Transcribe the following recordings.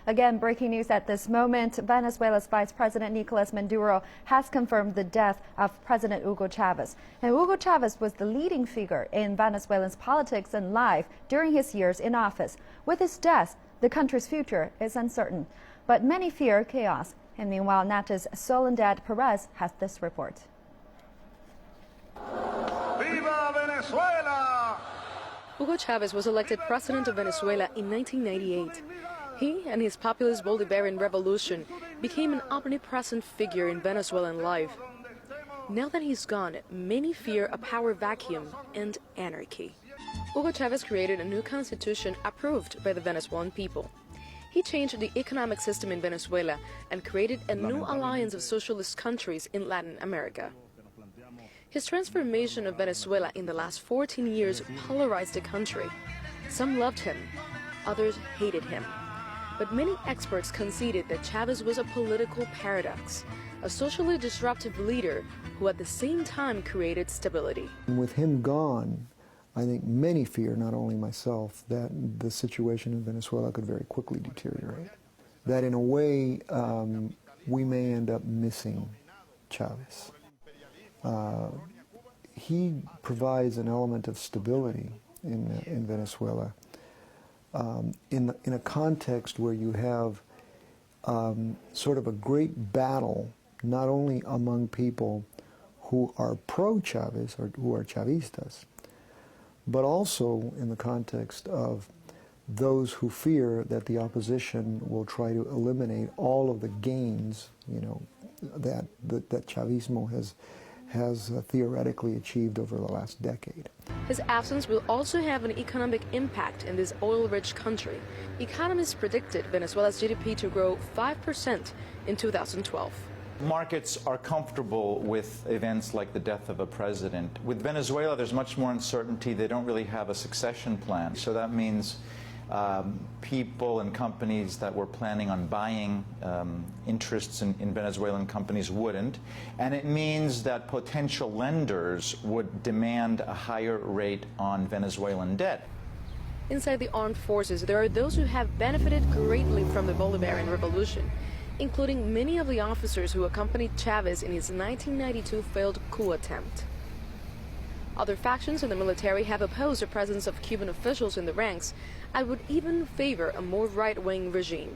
Again, breaking news at this moment. Venezuela's Vice President Nicolas Maduro has confirmed the death of President Hugo Chavez. And Hugo Chavez was the leading figure in Venezuelan politics and life during his years in office. With his death, the country's future is uncertain. But many fear chaos. And meanwhile, NATA's Soledad Perez has this report. Viva Venezuela! Hugo Chavez was elected president of Venezuela in 1998. He and his populist Bolivarian revolution became an omnipresent figure in Venezuelan life. Now that he's gone, many fear a power vacuum and anarchy. Hugo Chavez created a new constitution approved by the Venezuelan people. He changed the economic system in Venezuela and created a new alliance of socialist countries in Latin America. His transformation of Venezuela in the last 14 years polarized the country. Some loved him, others hated him. But many experts conceded that Chavez was a political paradox, a socially disruptive leader who at the same time created stability. With him gone, I think many fear, not only myself, that the situation in Venezuela could very quickly deteriorate. That in a way, we may end up missing Chavez. He provides an element of stability in Venezuela in a context where you have sort of a great battle, not only among people who are pro-Chavez or who are Chavistas, but also in the context of those who fear that the opposition will try to eliminate all of the gains, you know, that Chavismo has theoretically achieved over the last decade. His absence will also have an economic impact in this oil-rich country. Economists predicted Venezuela's GDP to grow 5% in 2012. Markets are comfortable with events like the death of a president. With Venezuela, there's much more uncertainty. They don't really have a succession plan. So that means people and companies that were planning on buying interests in Venezuelan companies wouldn't. And it means that potential lenders would demand a higher rate on Venezuelan debt. Inside the armed forces, there are those who have benefited greatly from the Bolivarian Revolution, including many of the officers who accompanied Chavez in his 1992 failed coup attempt. Other factions in the military have opposed the presence of Cuban officials in the ranks and would even favor a more right-wing regime.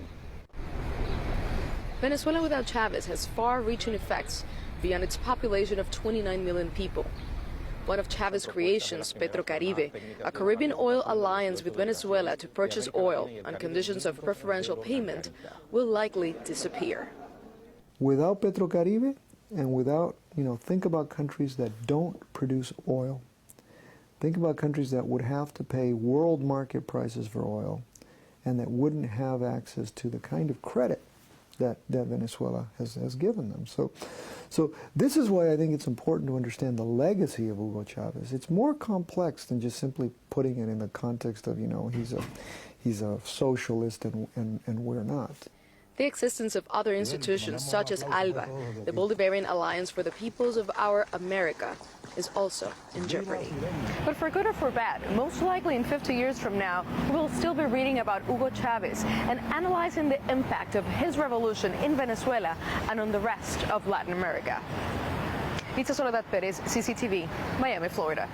Venezuela without Chavez has far-reaching effects beyond its population of 29 million people. One of Chavez's creations, Petrocaribe, a Caribbean oil alliance with Venezuela to purchase oil on conditions of preferential payment, will likely disappear. Without Petrocaribe and without, think about countries that don't produce oil. Think about countries that would have to pay world market prices for oil and that wouldn't have access to the kind of credit that Venezuela has given them. So this is why I think it's important to understand the legacy of Hugo Chavez. It's more complex than just simply putting it in the context of, he's a socialist and we're not. The existence of other institutions such as ALBA, the Bolivarian Alliance for the Peoples of Our America, is also in jeopardy. But for good or for bad, most likely in 50 years from now, we will still be reading about Hugo Chavez and analyzing the impact of his revolution in Venezuela and on the rest of Latin America. Soledad Perez, CCTV, Miami, Florida.